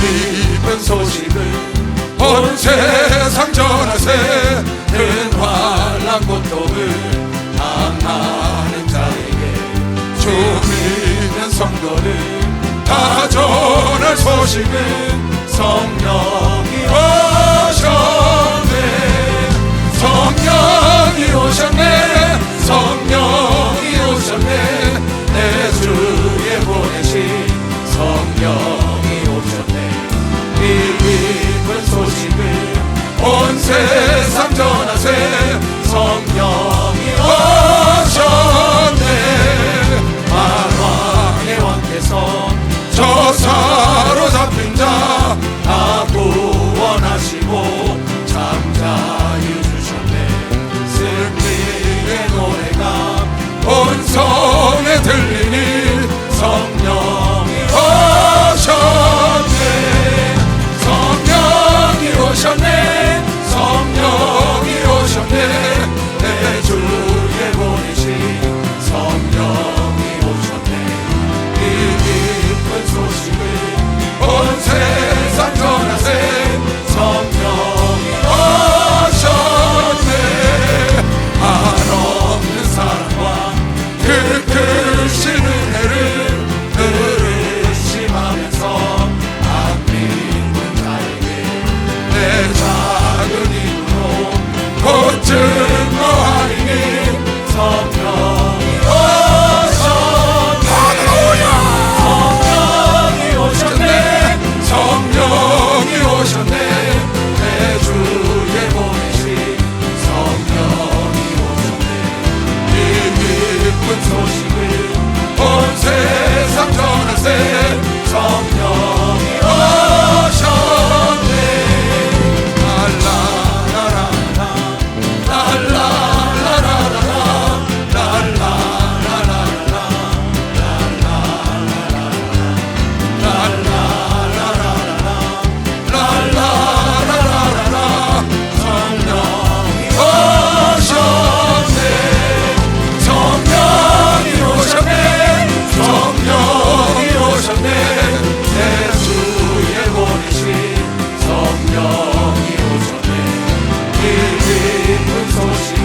기쁜 소식을 온 세상 전하세. 큰 환난 고통을 당하는 자에게 주 믿는 성도를 다 전할 소식은 성령이 오셨네. 성령이 오셨네. 성령이 오셨네. 내 주에 보내신 성령이 오셨네. 이 기쁜 소식을 온 세상 전하세. 성령이 오셨네. 만왕의 왕께서 저 사로잡힌 자 다 구원하시고 잠자유 주셨네. 승리의 노래가 온 성에 들리니 성령이 오셨네. 성령이 오셨네. 성령이 오셨네. 내 주에 보내신 성령이 오셨네. 이 기쁜 소식을 온 세상 전하세. 성령이 오셨네. 한없는 사랑과 그 크신 은혜를 늘 의심하면서 안 믿는 자에게 내 작은 이름으로 곧 증거하리니 성령이 오셨네. 성령이 오셨네. 성령이 오셨네. 내 주에 보내신 성령이 오셨네. 이 기쁜 소식을 온 세상 전하세. 성령이 오셨네. 랄라라라라 랄라라라라 랄라라라라 랄라라라라 성령이 오셨네. 성령이 오셨네. 성령이 오셨네. 내 주에 보내신 성령이 오셨네. 이 기쁜 소식을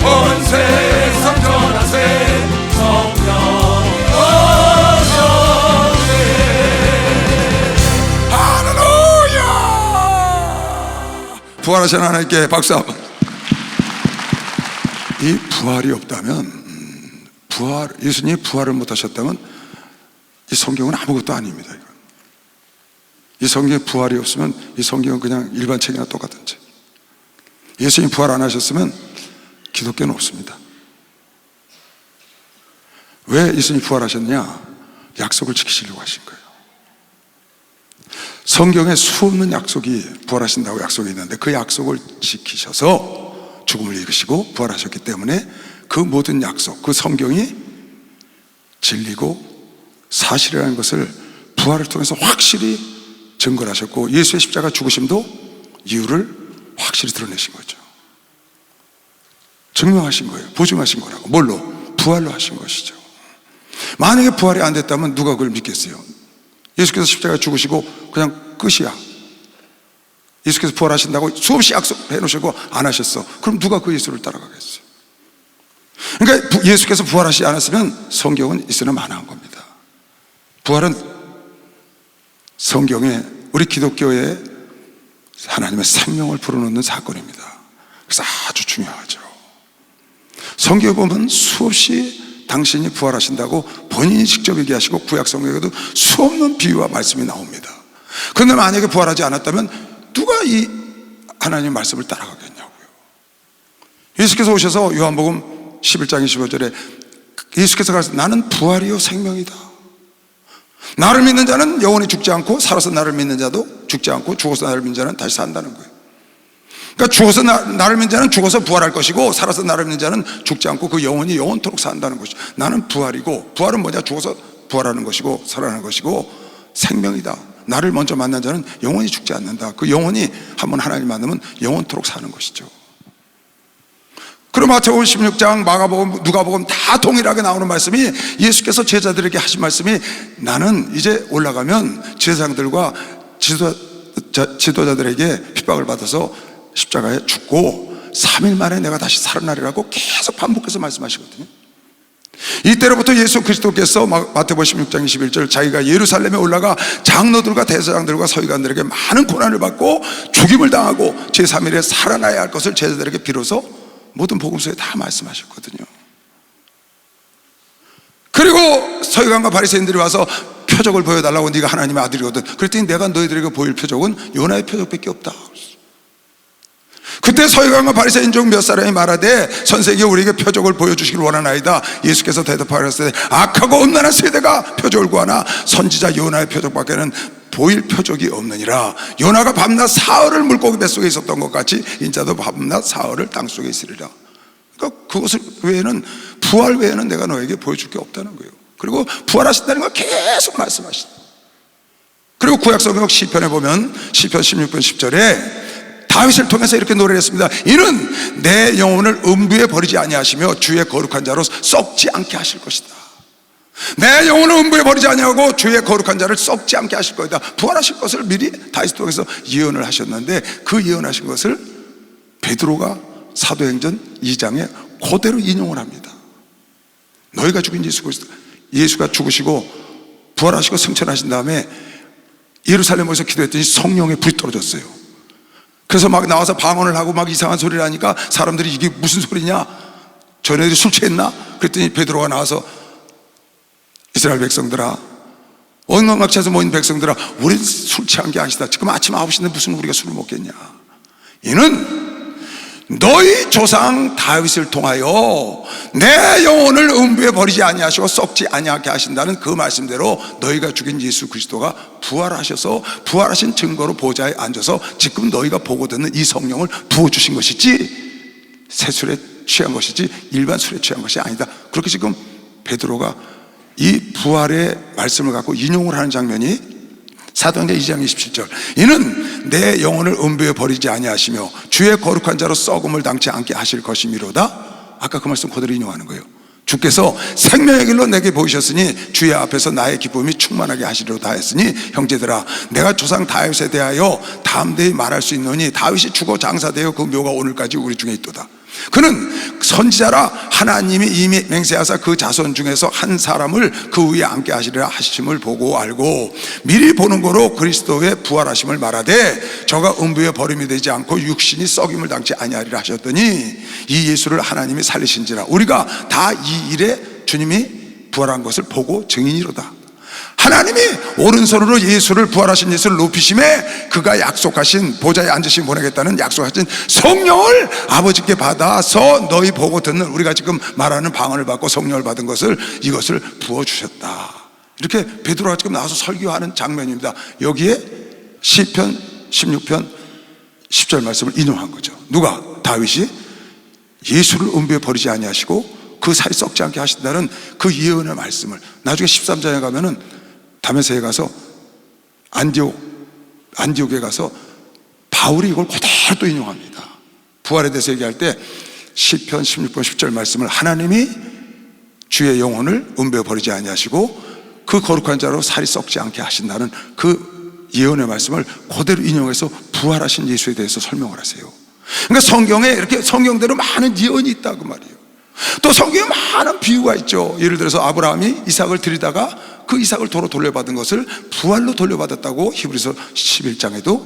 온 세상 전하세. 성령이 오셨네. 할렐루야. 부활하신 하나님께 박수 한번. 이 부활이 없다면, 예수님이 부활을 못하셨다면 이 성경은 아무것도 아닙니다. 이 성경에 부활이 없으면 이 성경은 그냥 일반 책이나 똑같은 책. 예수님이 부활 안 하셨으면 기독교는 없습니다. 왜 예수님이 부활하셨냐? 약속을 지키시려고 하신 거예요. 성경에 수없는 약속이 부활하신다고 약속이 있는데 그 약속을 지키셔서 죽음을 이기시고 부활하셨기 때문에 그 모든 약속, 그 성경이 진리고 사실이라는 것을 부활을 통해서 확실히 증거를 하셨고, 예수의 십자가 죽으심도 이유를 확실히 드러내신 거죠. 증명하신 거예요. 보증하신 거라고. 뭘로? 부활로 하신 것이죠. 만약에 부활이 안 됐다면 누가 그걸 믿겠어요? 예수께서 십자가에 죽으시고 그냥 끝이야. 예수께서 부활하신다고 수없이 약속해 놓으시고 안 하셨어. 그럼 누가 그 예수를 따라가겠어요? 그러니까 예수께서 부활하시지 않았으면 성경은 있으나 마나한 겁니다. 부활은 성경에, 우리 기독교에 하나님의 생명을 불어넣는 사건입니다. 그래서 아주 중요하죠. 성경에 보면 수없이 당신이 부활하신다고 본인이 직접 얘기하시고 구약 성경에도 수없는 비유와 말씀이 나옵니다. 그런데 만약에 부활하지 않았다면 누가 이 하나님의 말씀을 따라가겠냐고요. 예수께서 오셔서 요한복음 11장 25절에 예수께서 가서 나는 부활이요 생명이다. 나를 믿는 자는 영원히 죽지 않고 살아서 나를 믿는 자도 죽지 않고 죽어서 나를 믿는 자는 다시 산다는 거예요. 그러니까 죽어서 나를 믿는 자는 죽어서 부활할 것이고 살아서 나를 믿는 자는 죽지 않고 그 영원히 영원토록 산다는 것이죠. 나는 부활이고, 부활은 뭐냐? 죽어서 부활하는 것이고 살아나는 것이고 생명이다. 나를 먼저 만난 자는 영원히 죽지 않는다. 그 영원히 한번 하나님 만나면 영원토록 사는 것이죠. 그럼 마태복음 16장, 마가복음, 누가복음 다 동일하게 나오는 말씀이, 예수께서 제자들에게 하신 말씀이, 나는 이제 올라가면 제사장들과 지도자들에게 핍박을 받아서 십자가에 죽고 3일 만에 내가 다시 살아나리라고 계속 반복해서 말씀하시거든요. 이때로부터 예수 그리스도께서 마태복음 16장 21절 자기가 예루살렘에 올라가 장로들과 대제사장들과 서기관들에게 많은 고난을 받고 죽임을 당하고 제3일에 살아나야 할 것을 제자들에게 비로소 모든 복음서에 다 말씀하셨거든요. 그리고 서기관과 바리새인들이 와서 표적을 보여달라고, 네가 하나님의 아들이거든. 그랬더니 내가 너희들에게 보일 표적은 요나의 표적밖에 없다. 그때 서기관과 바리새인 중 몇 사람이 말하되 선생이 우리에게 표적을 보여주시길 원하나이다. 예수께서 대답하셨을 때 악하고 음란한 세대가 표적을 구하나 선지자 요나의 표적밖에는 보일 표적이 없느니라. 요나가 밤낮 사흘을 물고기 뱃속에 있었던 것 같이 인자도 밤낮 사흘을 땅속에 있으리라. 그러니까 그것을 외에는, 부활 외에는 내가 너에게 보여줄 게 없다는 거예요. 그리고 부활하신다는 걸 계속 말씀하시다. 그리고 구약성경 시편에 보면 시편 16편 10절에 다윗을 통해서 이렇게 노래를 했습니다. 이는 내 영혼을 음부에 버리지 아니하시며 주의 거룩한 자로 썩지 않게 하실 것이다. 내 영혼을 음부에 버리지 아니하고 주의 거룩한 자를 썩지 않게 하실 것이다. 부활하실 것을 미리 다윗을 통해서 예언을 하셨는데, 그 예언하신 것을 베드로가 사도행전 2장에 그대로 인용을 합니다. 너희가 죽인 예수 그리스도, 예수가 죽으시고 부활하시고 승천하신 다음에 예루살렘에서 기도했더니 성령의 불이 떨어졌어요. 그래서 막 나와서 방언을 하고 막 이상한 소리를 하니까 사람들이 이게 무슨 소리냐, 저네들이 술 취했나? 그랬더니 베드로가 나와서 이스라엘 백성들아, 언광각시에서 모인 백성들아, 우린 술 취한 게 아니다. 지금 아침 9시인데 무슨 우리가 술을 먹겠냐. 이는 너희 조상 다윗을 통하여 내 영혼을 음부에 버리지 아니하시고 썩지 아니하게 하신다는 그 말씀대로 너희가 죽인 예수 그리스도가 부활하셔서 부활하신 증거로 보좌에 앉아서 지금 너희가 보고 듣는 이 성령을 부어주신 것이지 새 술에 취한 것이지 일반 술에 취한 것이 아니다. 그렇게 지금 베드로가 이 부활의 말씀을 갖고 인용을 하는 장면이 사도행전 2장 27절, 이는 내 영혼을 음부에 버리지 아니하시며 주의 거룩한 자로 썩음을 당치 않게 하실 것이미로다. 아까 그 말씀 그대로 인용하는 거예요. 주께서 생명의 길로 내게 보이셨으니 주의 앞에서 나의 기쁨이 충만하게 하시리로다 했으니 형제들아, 내가 조상 다윗에 대하여 담대히 말할 수 있노니 다윗이 죽어 장사되어 그 묘가 오늘까지 우리 중에 있도다. 그는 선지자라 하나님이 이미 맹세하사 그 자손 중에서 한 사람을 그 위에 앉게 하시리라 하심을 보고 알고 미리 보는 거로 그리스도의 부활하심을 말하되 저가 음부에 버림이 되지 않고 육신이 썩임을 당치 아니하리라 하셨더니 이 예수를 하나님이 살리신지라 우리가 다 이 일에 주님이 부활한 것을 보고 증인이로다. 하나님이 오른손으로 예수를, 부활하신 예수를 높이심에 그가 약속하신 보좌에 앉으신 보내겠다는 약속하신 성령을 아버지께 받아서 너희 보고 듣는, 우리가 지금 말하는 방언을 받고 성령을 받은 것을, 이것을 부어주셨다. 이렇게 베드로가 지금 나와서 설교하는 장면입니다. 여기에 시편 16편 10절 말씀을 인용한 거죠. 누가? 다윗이 예수를 음부에 버리지 아니하시고 그 살이 썩지 않게 하신다는 그 예언의 말씀을 나중에 13장에 가면은 다메섹에 가서 안디옥에 가서 바울이 이걸 그대로 또 인용합니다. 부활에 대해서 얘기할 때 시편 16편 10절 말씀을 하나님이 주의 영혼을 음부에 버리지 아니하시고 그 거룩한 자로 살이 썩지 않게 하신다는 그 예언의 말씀을 그대로 인용해서 부활하신 예수에 대해서 설명을 하세요. 그러니까 성경에 이렇게 성경대로 많은 예언이 있다고 말이에요. 또 성경에 많은 비유가 있죠. 예를 들어서 아브라함이 이삭을 드리다가 그 이삭을 도로 돌려받은 것을 부활로 돌려받았다고 히브리서 11장에도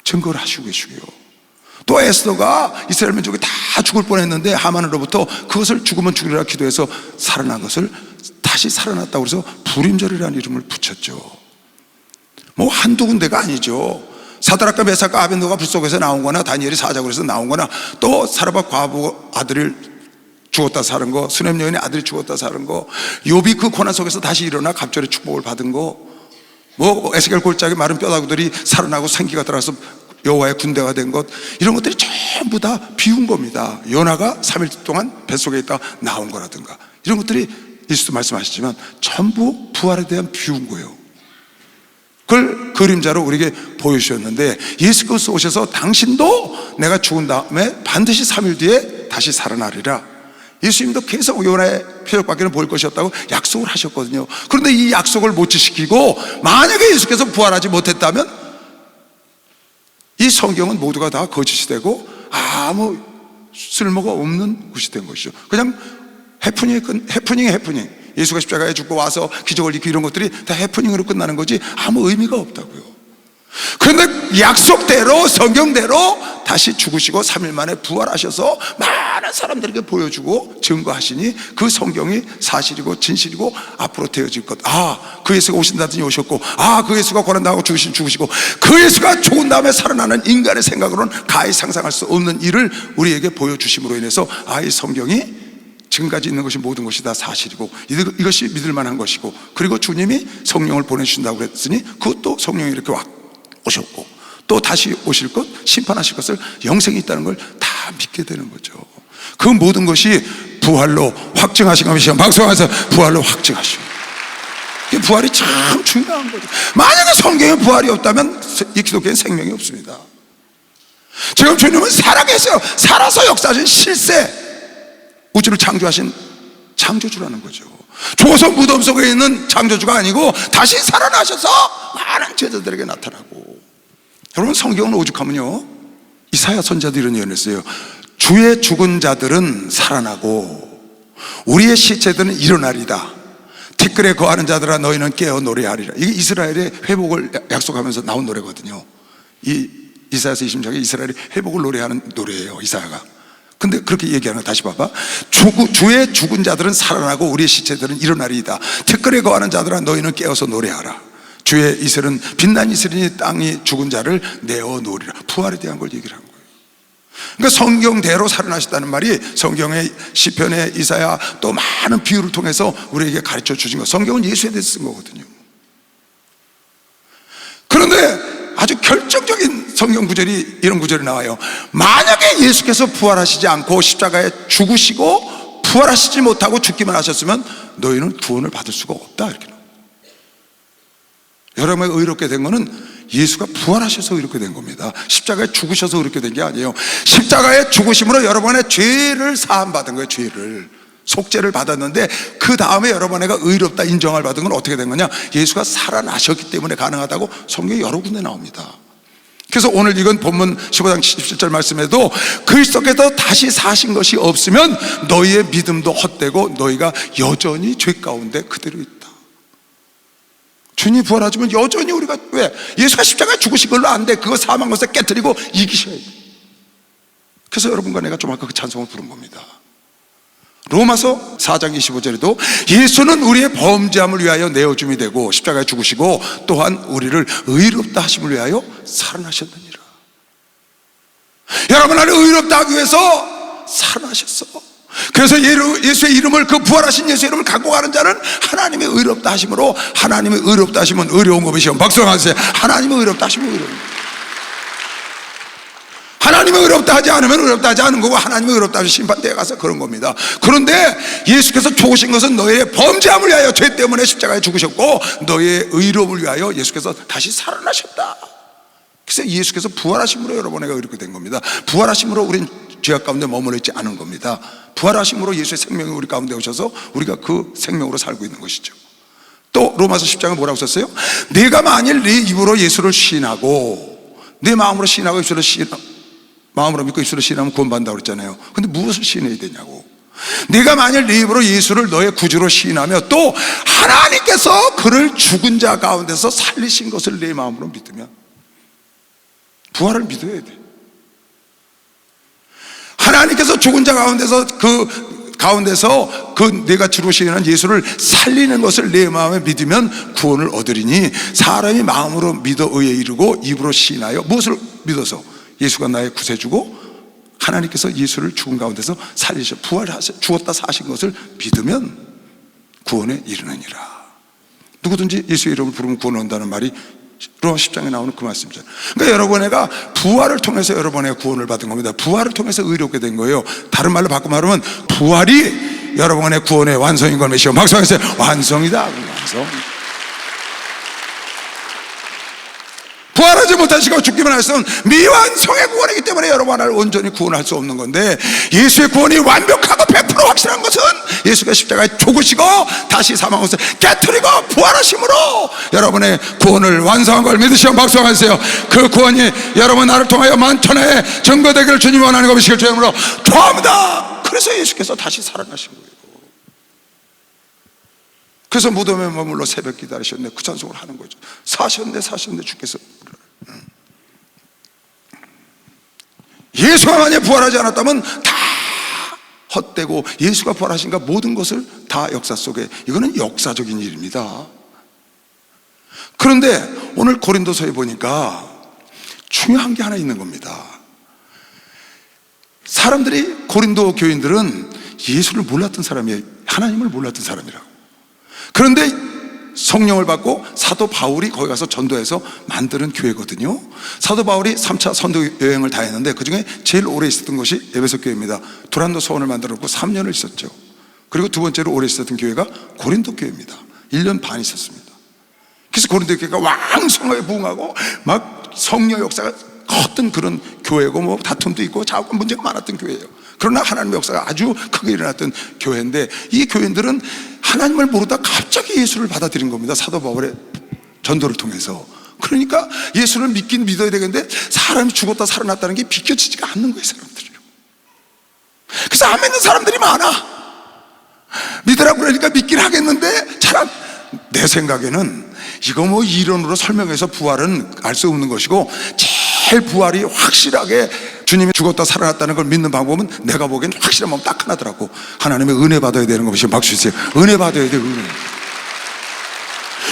증거를 하시고 계시고요. 또 에스더가 이스라엘 민족이 다 죽을 뻔했는데 하만으로부터 그것을 죽으면 죽으리라 기도해서 살아난 것을 다시 살아났다고 해서 불임절이라는 이름을 붙였죠. 뭐 한두 군데가 아니죠. 사드락과 메삭과 아벤노가 불 속에서 나온 거나 다니엘이 사자굴에서 나온 거나 또 사르밧 과부 아들을 죽었다 사는 거, 수넴 여인의 아들이 죽었다 사는 거, 욥이 그 고난 속에서 다시 일어나 갑절의 축복을 받은 거, 뭐 에스겔 골짜기 마른 뼈다구들이 살아나고 생기가 들어서 여호와의 군대가 된 것, 이런 것들이 전부 다 비운 겁니다. 요나가 3일 동안 뱃속에 있다 나온 거라든가 이런 것들이 예수도 말씀하시지만 전부 부활에 대한 비운 거예요. 그걸 그림자로 우리에게 보여주셨는데 예수께서 오셔서 당신도 내가 죽은 다음에 반드시 3일 뒤에 다시 살아나리라, 예수님도 계속 요나의 표적밖에는 보일 것이었다고 약속을 하셨거든요. 그런데 이 약속을 못 지키고 만약에 예수께서 부활하지 못했다면 이 성경은 모두가 다 거짓이 되고 아무 쓸모가 없는 것이 된 것이죠. 그냥 해프닝이 해프닝. 예수가 십자가에 죽고 와서 기적을 일으키고 이런 것들이 다 해프닝으로 끝나는 거지 아무 의미가 없다고요. 그런데 약속대로 성경대로 다시 죽으시고 3일 만에 부활하셔서 많은 사람들에게 보여주고 증거하시니 그 성경이 사실이고 진실이고 앞으로 되어질 것. 그 예수가 오신다더니 오셨고, 그 예수가 고난당하고 죽으시고, 그 예수가 죽은 다음에 살아나는 인간의 생각으로는 가히 상상할 수 없는 일을 우리에게 보여주심으로 인해서 이 성경이 지금까지 있는 것이 모든 것이 다 사실이고 이것이 믿을 만한 것이고, 그리고 주님이 성령을 보내주신다고 그랬으니 그것도 성령이 이렇게 오셨고 또 다시 오실 것, 심판하실 것을 영생이 있다는 걸 다 믿게 되는 거죠. 그 모든 것이 부활로 확증하신 것이죠. 방송에서 부활로 확증하시고, 부활이 참 중요한 거죠. 만약에 성경에 부활이 없다면 이 기독교엔 생명이 없습니다. 지금 주님은 살아계세요. 살아서 역사하신 실세, 우주를 창조하신 창조주라는 거죠. 죽어서 무덤 속에 있는 창조주가 아니고 다시 살아나셔서 많은 제자들에게 나타나고. 여러분, 성경은 오죽하면요, 이사야 선지자도 이런 예언을 했어요. 주의 죽은 자들은 살아나고 우리의 시체들은 일어나리다. 티끌에 거하는 자들아 너희는 깨어 노래하리라. 이게 이스라엘의 회복을 약속하면서 나온 노래거든요. 이 이사야서 20장에 이스라엘의 회복을 노래하는 노래예요, 이사야가. 근데 그렇게 얘기하는 거 다시 봐봐. 주의 죽은 자들은 살아나고 우리의 시체들은 일어나리이다. 티끌에 거하는 자들아 너희는 깨어서 노래하라. 주의 이슬은 빛난 이슬이니 땅이 죽은 자를 내어 놓으리라. 부활에 대한 걸 얘기를 한 거예요. 그러니까 성경대로 살아나셨다는 말이 성경의 시편의 이사야 또 많은 비유를 통해서 우리에게 가르쳐 주신 거. 성경은 예수에 대해서 쓴 거거든요. 그런데 아주 결정적인 성경 구절이, 이런 구절이 나와요. 만약에 예수께서 부활하시지 않고 십자가에 죽으시고 부활하시지 못하고 죽기만 하셨으면 너희는 구원을 받을 수가 없다, 이렇게 나와요. 여러분이 의롭게 된 거는 예수가 부활하셔서 의롭게 된 겁니다. 십자가에 죽으셔서 의롭게 된 게 아니에요. 십자가에 죽으심으로 여러분의 죄를 사함받은 거예요. 죄를, 속죄를 받았는데 그 다음에 여러분에게 의롭다 인정을 받은 건 어떻게 된 거냐? 예수가 살아나셨기 때문에 가능하다고 성경에 여러 군데 나옵니다. 그래서 오늘 이건 본문 15장 17절 말씀에도 그리스도께서 다시 사신 것이 없으면 너희의 믿음도 헛되고 너희가 여전히 죄 가운데 그대로 있다. 주님이 부활하시면 여전히 우리가, 왜? 예수가 십자가에 죽으신 걸로 안 돼. 그거 사망 것을 깨뜨리고 이기셔야 돼. 그래서 여러분과 내가 좀 아까 그 찬송을 부른 겁니다. 로마서 4장 25절에도 예수는 우리의 범죄함을 위하여 내어줌이 되고 십자가에 죽으시고 또한 우리를 의롭다 하심을 위하여 살아나셨느니라. 여러분 안에 의롭다 하기 위해서 살아나셨어. 그래서 예수의 이름을, 그 부활하신 예수의 이름을 갖고 가는 자는 하나님의 의롭다 하심으로, 하나님의 의롭다 하심은 의로운 것이요. 박수 한번 하세요. 하나님의 의롭다 하심은 의로운 것. 하나님의 의롭다 하지 않으면 의롭다 하지 않은 거고, 하나님의 의롭다 하면 심판대에 가서 그런 겁니다. 그런데 예수께서 죽으신 것은 너희의 범죄함을 위하여, 죄 때문에 십자가에 죽으셨고 너희의 의로움을 위하여 예수께서 다시 살아나셨다. 그래서 예수께서 부활하심으로 여러분에게 이렇게 된 겁니다. 부활하심으로 우린 죄악 가운데 머물러 있지 않은 겁니다. 부활하심으로 예수의 생명이 우리 가운데 오셔서 우리가 그 생명으로 살고 있는 것이죠. 또 로마서 10장은 뭐라고 썼어요? 내가 만일 네 입으로 예수를 시인하고 내 마음으로 시인하고 입술로 마음으로 믿고 입술로 시인하면 구원받는다고 그랬잖아요. 근데 무엇을 시인해야 되냐고. 네가 만일 네 입으로 예수를 너의 구주로 시인하며 또 하나님께서 그를 죽은 자 가운데서 살리신 것을 내 마음으로 믿으면, 부활을 믿어야 돼. 하나님께서 죽은 자 가운데서 그 내가 주로 시인한 예수를 살리는 것을 내 마음에 믿으면 구원을 얻으리니 사람이 마음으로 믿어 의에 이르고 입으로 시인하여, 무엇을 믿어서? 예수가 나의 구세주고 하나님께서 예수를 죽은 가운데서 살리셔 부활하셔 죽었다 사신 것을 믿으면 구원에 이르느니라. 누구든지 예수의 이름을 부르면 구원 얻는다는 말이 로마 10장에 나오는 그 말씀이잖아요. 그러니까 여러분에게 부활을 통해서 여러분의 구원을 받은 겁니다. 부활을 통해서 의롭게 된 거예요. 다른 말로 바꿔 말하면 부활이 여러분의 구원의 완성인 걸 메시오. 완성이다. 완성. 부활하지 못하시고 죽기만 하셨으면 미완성의 구원이기 때문에 여러분 하나를 온전히 구원할 수 없는 건데, 예수의 구원이 완벽하고 100% 확실한 것은 예수가 십자가에 죽으시고 다시 사망하셔서 깨트리고 부활하심으로 여러분의 구원을 완성한 걸 믿으시면 박수하세요. 그 구원이 여러분 나를 통하여 만천하에 증거되기를 주님 원하는 것이길 주 이름으로 축원합니다. 그래서 예수께서 다시 살아나신 거예요. 그래서 무덤에 머물러 새벽 기다리셨네, 그 찬송을 하는 거죠. 사셨네 주께서. 예수가 만약 부활하지 않았다면 다 헛되고, 예수가 부활하신가 모든 것을 다 역사 속에, 이거는 역사적인 일입니다. 그런데 오늘 고린도서에 보니까 중요한 게 하나 있는 겁니다. 사람들이, 고린도 교인들은 예수를 몰랐던 사람이에요. 하나님을 몰랐던 사람이라고. 그런데 성령을 받고 사도 바울이 거기 가서 전도해서 만드는 교회거든요. 사도 바울이 3차 선도 여행을 다 했는데 그 중에 제일 오래 있었던 것이 에베소 교회입니다. 두란노 서원을 만들어 놓고 3년을 있었죠. 그리고 두 번째로 오래 있었던 교회가 고린도 교회입니다. 1년 반 있었습니다. 그래서 고린도 교회가 왕성하게 부흥하고 막 성령 역사가 컸던 그런 교회고, 뭐 다툼도 있고 자꾸 문제가 많았던 교회예요. 그러나 하나님의 역사가 아주 크게 일어났던 교회인데, 이 교인들은 하나님을 모르다 갑자기 예수를 받아들인 겁니다. 사도 바울의 전도를 통해서. 그러니까 예수를 믿긴 믿어야 되겠는데 사람이 죽었다 살아났다는 게 비켜지지가 않는 거예요, 사람들이요. 그래서 안 믿는 사람들이 많아. 믿으라고 그러니까 믿긴 하겠는데, 잘 내 생각에는 이거 뭐 이론으로 설명해서 부활은 알 수 없는 것이고, 제일 부활이 확실하게 주님이 죽었다 살아났다는 걸 믿는 방법은 내가 보기엔 확실한 방법 딱 하나더라고. 하나님의 은혜 받아야 되는 것이. 박수 주세요. 은혜 받아야 돼,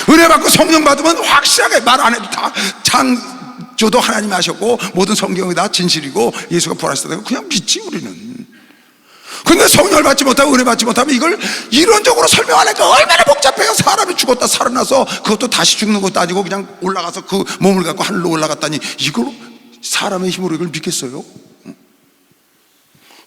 은혜 받고 성령 받으면 확실하게 말 안 해도 다, 창조도 하나님이 하셨고 모든 성경이 다 진실이고 예수가 부활하셨다고 그냥 믿지 우리는. 근데 성령을 받지 못하고 은혜 받지 못하면 이걸 이론적으로 설명하니까 얼마나 복잡해요. 사람이 죽었다 살아나서 그것도 다시 죽는 것도 아니고 그냥 올라가서 그 몸을 갖고 하늘로 올라갔다니, 이걸 사람의 힘으로 이걸 믿겠어요?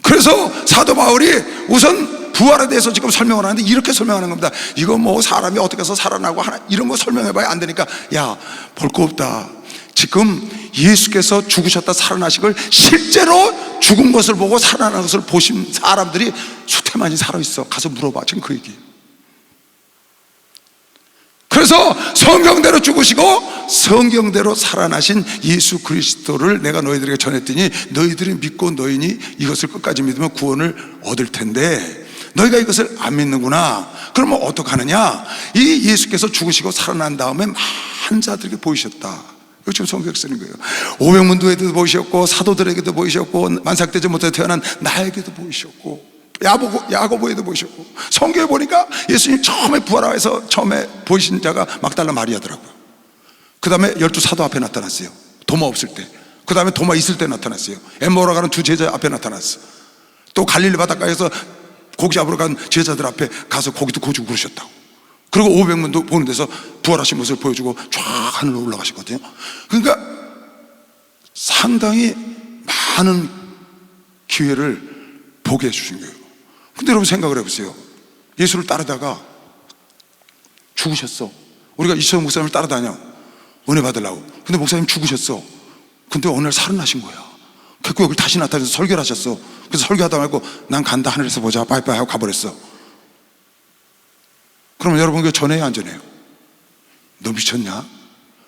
그래서 사도 바울이 우선 부활에 대해서 지금 설명을 하는데 이렇게 설명하는 겁니다. 이거 뭐 사람이 어떻게 해서 살아나고 하나, 이런 거 설명해봐야 안 되니까, 야, 볼 거 없다. 지금 예수께서 죽으셨다 살아나신 걸 실제로 죽은 것을 보고 살아난 것을 보신 사람들이 수태만이 살아있어. 가서 물어봐. 지금 그 얘기예요. 그래서 성경대로 죽으시고 성경대로 살아나신 예수 그리스도를 내가 너희들에게 전했더니 너희들이 믿고 너희니 이것을 끝까지 믿으면 구원을 얻을 텐데 너희가 이것을 안 믿는구나. 그러면 어떡하느냐? 이 예수께서 죽으시고 살아난 다음에 많은 자들에게 보이셨다. 이거 지금 성경 쓰는 거예요. 500문도에도 보이셨고 사도들에게도 보이셨고 만삭되지 못해 태어난 나에게도 보이셨고 야고보에도 보이셨고, 성경에 보니까 예수님 처음에 부활해서 처음에 보이신 자가 막달라 마리아더라고요. 그 다음에 12 사도 앞에 나타났어요. 도마 없을 때. 그 다음에 도마 있을 때 나타났어요. 엠마오라 가는 두 제자 앞에 나타났어. 또 갈릴리 바닷가에서 고기 잡으러 간 제자들 앞에 가서 고기도 구워주고 그러셨다고. 그리고 500문도 보는 데서 부활하신 모습을 보여주고 쫙 하늘로 올라가시거든요. 그러니까 상당히 많은 기회를 보게 해주신 거예요. 근데 여러분 생각을 해보세요. 예수를 따르다가 죽으셨어. 우리가 이철용 목사님을 따라다녀, 은혜 받으려고. 근데 목사님 죽으셨어. 근데 어느 날 살아나신 거야. 그리고 여기 다시 나타나서 설교를 하셨어. 그래서 설교하다 말고 난 간다, 하늘에서 보자, 빠이빠이 하고 가버렸어. 그러면 여러분 그게 전해요, 안 전해요? 너 미쳤냐?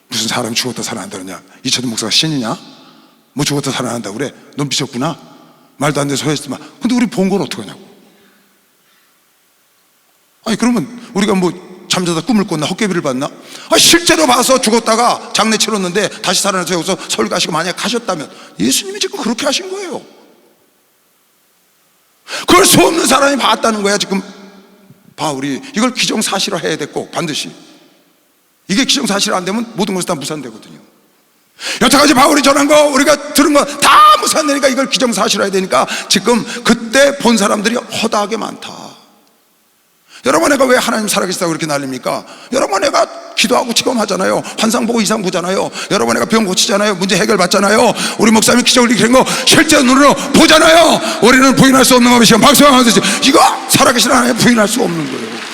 무슨 사람이 죽었다 살아난다 그러냐? 이철용 목사가 신이냐? 뭐 죽었다 살아난다 그래? 너 미쳤구나? 말도 안 되는 소리 했지만. 근데 우리 본 건 어떡하냐고. 아니 그러면 우리가 뭐 잠자다 꿈을 꿨나, 헛개비를 봤나? 실제로 봐서 죽었다가 장례 치렀는데 다시 살아나서 여기서 설교하시고 만약 가셨다면 예수님이 지금 그렇게 하신 거예요. 그걸 수 없는 사람이 봤다는 거야. 지금 바울이 이걸 기정사실화 해야 돼. 꼭 반드시. 이게 기정사실화 안 되면 모든 것이 다 무산되거든요. 여태까지 바울이 전한 거, 우리가 들은 거 다 무산되니까 이걸 기정사실화해야 되니까 지금 그때 본 사람들이 허다하게 많다. 여러분, 내가 왜 하나님 살아계시다고 그렇게 날립니까? 여러분, 내가 기도하고 체험하잖아요. 환상 보고 이상 보잖아요. 여러분, 내가 병 고치잖아요. 문제 해결 받잖아요. 우리 목사님이 기적을 일으키는 거 실제 눈으로 보잖아요. 우리는 부인할 수 없는 것이면 박수하면서 이거 살아계신 하나님 부인할 수 없는 거예요.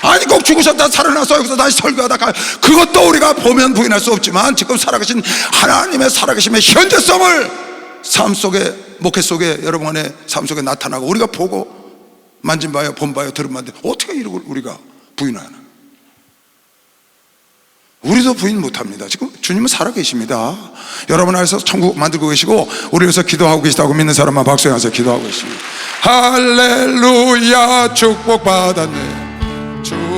아니 하나님이 꼭 죽으셨다 살아나서 여기서 다시 설교하다 가, 그것도 우리가 보면 부인할 수 없지만 지금 살아계신 하나님의 살아계심의 현재성을 삶 속에, 목회 속에, 여러분의 삶 속에 나타나고 우리가 보고 만진 바요 본 바요 들은 바인데 어떻게 이걸 우리가 부인하나? 우리도 부인 못합니다. 지금 주님은 살아계십니다. 여러분 안에서 천국 만들고 계시고 우리 위해서 기도하고 계시다고 믿는 사람만 박수해 하세요. 기도하고 계십니다. 할렐루야, 축복받았네, 축복받았네,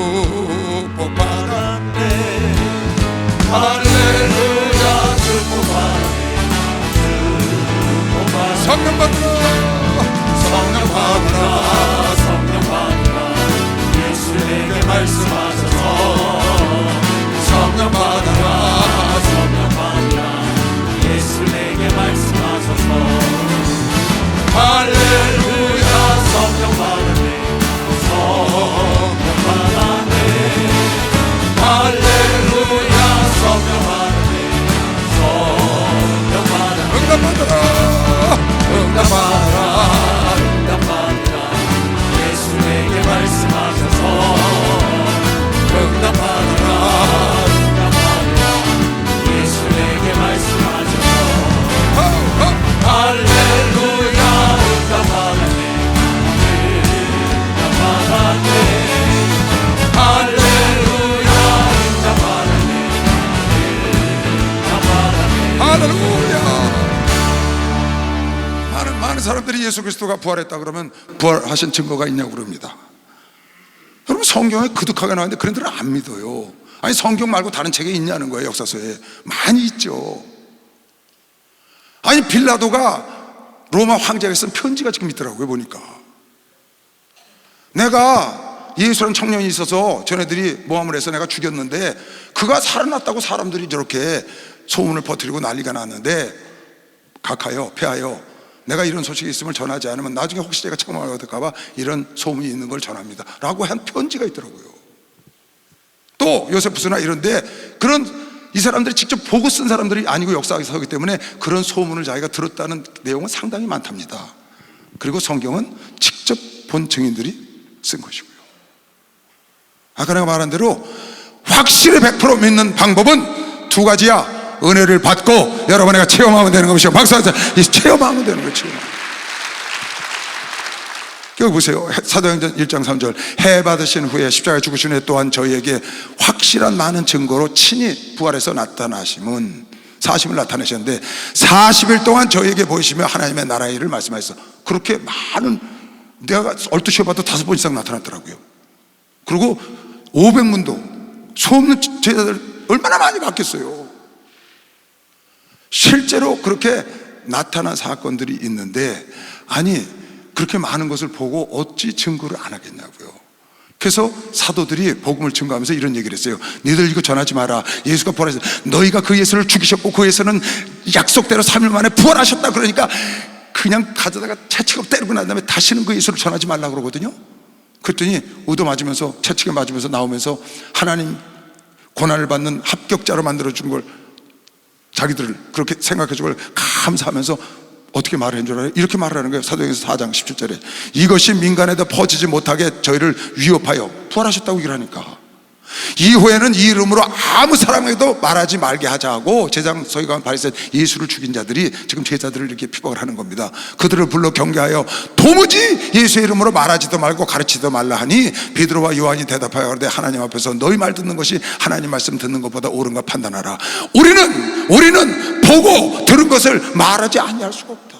할렐루야, 축복받았네, 축복받았네. 성령 받으라, 성령 받으라, 성령 받으라. 예수에게 말씀하셔서 성령 받으라, 성령 받으라. 예수 내게 말씀하소서. 할렐루야, 성령 받으네, 성령 받으네. 할렐루야, 성령 받으네, 성령 받으네. 응답 받으라, 응답 받으라, 응답 받으라. 예수 내게 말씀하소서. 응답 받으라, 할렐루야, 응답하네, 응답하네. 할렐루야, 응답하네, 응답하네. 할렐루야. 많은 사람들이 예수 그리스도가 부활했다 그러면 부활하신 증거가 있냐고 그럽니다. 여러분, 성경에 그득하게 나왔는데 그런들은 안 믿어요. 아니, 성경 말고 다른 책에 있냐는 거예요. 역사서에 많이 있죠. 아니, 빌라도가 로마 황제에게 쓴 편지가 지금 있더라고요. 보니까 내가 예수라는 청년이 있어서 전애들이 모함을 해서 내가 죽였는데 그가 살아났다고 사람들이 저렇게 소문을 퍼뜨리고 난리가 났는데 각하여, 폐하여, 내가 이런 소식이 있음을 전하지 않으면 나중에 혹시 제가 책망을 받을까봐 이런 소문이 있는 걸 전합니다 라고 한 편지가 있더라고요. 또 요세푸스나 이런데 그런 이 사람들이 직접 보고 쓴 사람들이 아니고 역사서이기 때문에 그런 소문을 자기가 들었다는 내용은 상당히 많답니다. 그리고 성경은 직접 본 증인들이 쓴 것이고요. 아까 내가 말한 대로 확실히 100% 믿는 방법은 두 가지야. 은혜를 받고 여러분 가 체험하면 되는 것이요. 박수하자. 체험하면 되는 거예요. 체험. 여기 보세요. 사도행전 1장 3절. 해 받으신 후에 십자가에 죽으신 후에 또한 저희에게 확실한 많은 증거로 친히 부활해서 나타나심은 40일 나타내셨는데 40일 동안 저희에게 보이시며 하나님의 나라의 일을 말씀하셨어. 그렇게 많은, 내가 얼추 봐도 5번 이상 나타났더라고요. 그리고 500문도 수없는 제자들 얼마나 많이 바뀌었어요. 실제로 그렇게 나타난 사건들이 있는데, 아니 그렇게 많은 것을 보고 어찌 증거를 안 하겠냐고요. 그래서 사도들이 복음을 증거하면서 이런 얘기를 했어요. 너희들 이거 전하지 마라. 예수가 부활해서 너희가 그 예수를 죽이셨고 그 예수는 약속대로 3일 만에 부활하셨다. 그러니까 그냥 가져다가 채찍을 때리고 난 다음에 다시는 그 예수를 전하지 말라 그러거든요. 그랬더니 얻어맞으면서, 채찍에 맞으면서 나오면서 하나님 고난을 받는 합격자로 만들어준 걸 자기들을 그렇게 생각해 주고 감사하면서 어떻게 말을 한 줄 알아요? 이렇게 말을 하는 거예요. 사도행전 4장 17절에 이것이 민간에도 퍼지지 못하게 저희를 위협하여 부활하셨다고 얘기를 하니까 이후에는 이 이름으로 아무 사람에게도 말하지 말게 하자 하고 제장 서기관 바리새인 예수를 죽인 자들이 지금 제자들을 이렇게 피박을 하는 겁니다. 그들을 불러 경계하여 도무지 예수의 이름으로 말하지도 말고 가르치지도 말라 하니 베드로와 요한이 대답하여 그러되 하나님 앞에서 너희 말 듣는 것이 하나님 말씀 듣는 것보다 옳은가 판단하라. 우리는 보고 들은 것을 말하지 아니할 수가 없다.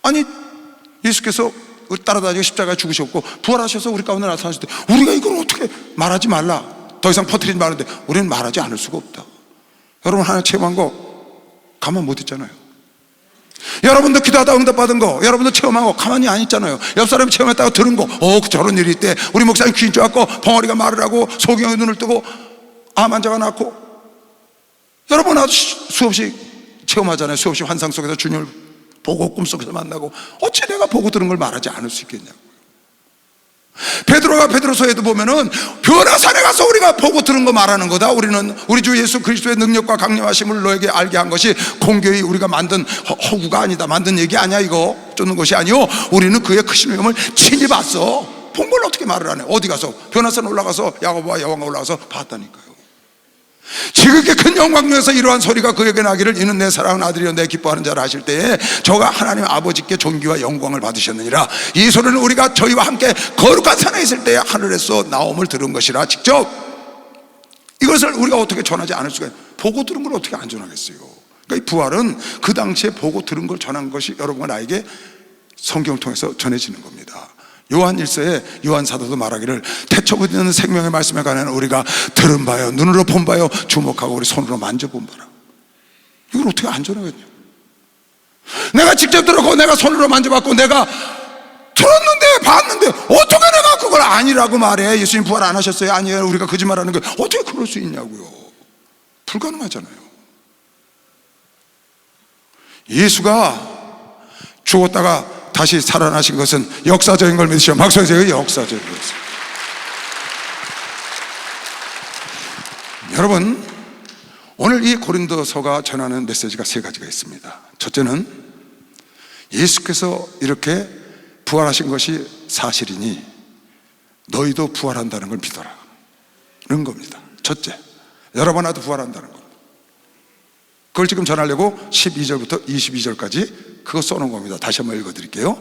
아니 예수께서 따라다니고 십자가에 죽으셨고 부활하셔서 우리 가운데 나타나실 때 우리가 이걸 어떻게 말하지 말라, 더 이상 퍼뜨리지 말는데 우리는 말하지 않을 수가 없다. 여러분 하나 체험한 거 가만 못 있잖아요. 여러분도 기도하다 응답받은 거 여러분도 체험한 거 가만히 안 있잖아요. 옆 사람이 체험했다고 들은 거 저런 일이 있대. 우리 목사님 귀인 줄 알고 벙어리가 말을 하고 소경의 눈을 뜨고 암 환자가 낳고 여러분 나도 수없이 체험하잖아요. 수없이 환상 속에서 주님을 보고 꿈속에서 만나고 어찌 내가 보고 들은 걸 말하지 않을 수 있겠냐고요. 베드로가 베드로서에도 보면은 변화산에 가서 우리가 보고 들은 거 말하는 거다. 우리는 우리 주 예수 그리스도의 능력과 강림하심을 너에게 알게 한 것이 공교히 우리가 만든 허구가 아니다. 만든 얘기 아니야. 이거 쫓는 것이 아니요 우리는 그의 크신 위엄을 친히 봤어. 본 걸 어떻게 말을 안 해? 어디 가서? 변화산 올라가서 야고보와 여호와가 올라가서 봤다니까요. 지극히 큰 영광 중에서 이러한 소리가 그에게 나기를 이는 내 사랑하는 아들이여 내 기뻐하는 자라 하실 때에 저가 하나님 아버지께 존귀와 영광을 받으셨느니라. 이 소리는 우리가 저희와 함께 거룩한 산에 있을 때에 하늘에서 나옴을 들은 것이라. 직접 이것을 우리가 어떻게 전하지 않을 수가 있어요? 보고 들은 걸 어떻게 안 전하겠어요? 그러니까 이 부활은 그 당시에 보고 들은 걸 전한 것이 여러분과 나에게 성경을 통해서 전해지는 겁니다. 요한 1서에 요한 사도도 말하기를 태초부터 생명의 말씀에 관한 우리가 들은 바요, 눈으로 본 바요, 주목하고 우리 손으로 만져본 바라. 이걸 어떻게 안 전하겠냐? 내가 직접 들었고 내가 손으로 만져봤고 내가 들었는데 봤는데 어떻게 내가 그걸 아니라고 말해? 예수님 부활 안 하셨어요? 아니에요. 우리가 거짓말하는 거 어떻게 그럴 수 있냐고요. 불가능하잖아요. 예수가 죽었다가 다시 살아나신 것은 역사적인 걸 믿으시오. 박수 주세요. 역사적인 것을. 여러분, 오늘 이 고린도서가 전하는 메시지가 세 가지가 있습니다. 첫째는 예수께서 이렇게 부활하신 것이 사실이니 너희도 부활한다는 걸 믿어라 는 겁니다. 첫째, 여러분 나도 부활한다는 겁니다. 그걸 지금 전하려고 12절부터 22절까지 그거 써놓은 겁니다. 다시 한번 읽어드릴게요.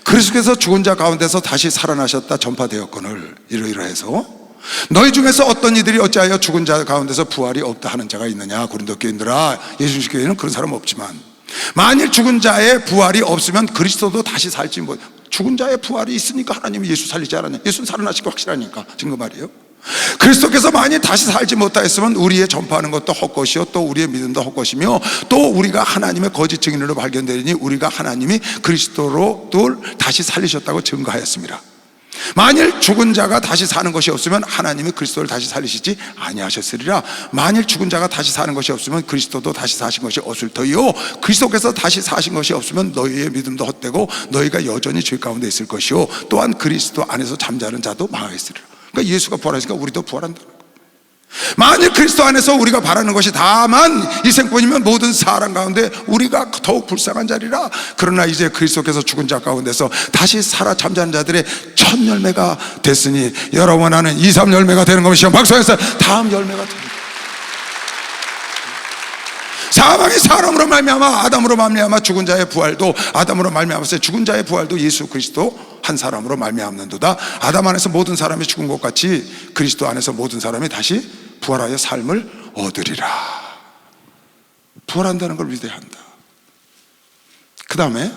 그리스도께서 죽은 자 가운데서 다시 살아나셨다 전파되었거늘 이러이러해서 너희 중에서 어떤 이들이 어찌하여 죽은 자 가운데서 부활이 없다 하는 자가 있느냐. 고린도 교인들아, 예수 교회는 그런 사람 없지만 만일 죽은 자의 부활이 없으면 그리스도도 다시 살지 못. 죽은 자의 부활이 있으니까 하나님이 예수 살리지 않았냐. 예수는 살아나시고 확실하니까 증거 말이에요. 그리스도께서 만일 다시 살지 못하였으면 우리의 전파하는 것도 헛것이요 또 우리의 믿음도 헛것이며 또 우리가 하나님의 거짓 증인으로 발견되리니 우리가 하나님이 그리스도로 또 다시 살리셨다고 증거하였습니다. 만일 죽은 자가 다시 사는 것이 없으면 하나님이 그리스도를 다시 살리시지 아니하셨으리라. 만일 죽은 자가 다시 사는 것이 없으면 그리스도도 다시 사신 것이 없을 터이요 그리스도께서 다시 사신 것이 없으면 너희의 믿음도 헛되고 너희가 여전히 죄 가운데 있을 것이요 또한 그리스도 안에서 잠자는 자도 망하였으리라. 그러니까 예수가 부활하시니까 우리도 부활한다. 만일 그리스도 안에서 우리가 바라는 것이 다만 이 생뿐이면 모든 사람 가운데 우리가 더욱 불쌍한 자리라. 그러나 이제 그리스도께서 죽은 자 가운데서 다시 살아 잠자는 자들의 첫 열매가 됐으니 여러분 하는 2, 3 열매가 되는 것이요 박수해서 다음 열매가 됩니다. 사망이 사람으로 말미암아 아담으로 말미암아 죽은 자의 부활도 아담으로 말미암았어요. 죽은 자의 부활도 예수 그리스도 한 사람으로 말미암는도다. 아담 안에서 모든 사람이 죽은 것 같이 그리스도 안에서 모든 사람이 다시 부활하여 삶을 얻으리라. 부활한다는 걸 믿어야 한다. 그 다음에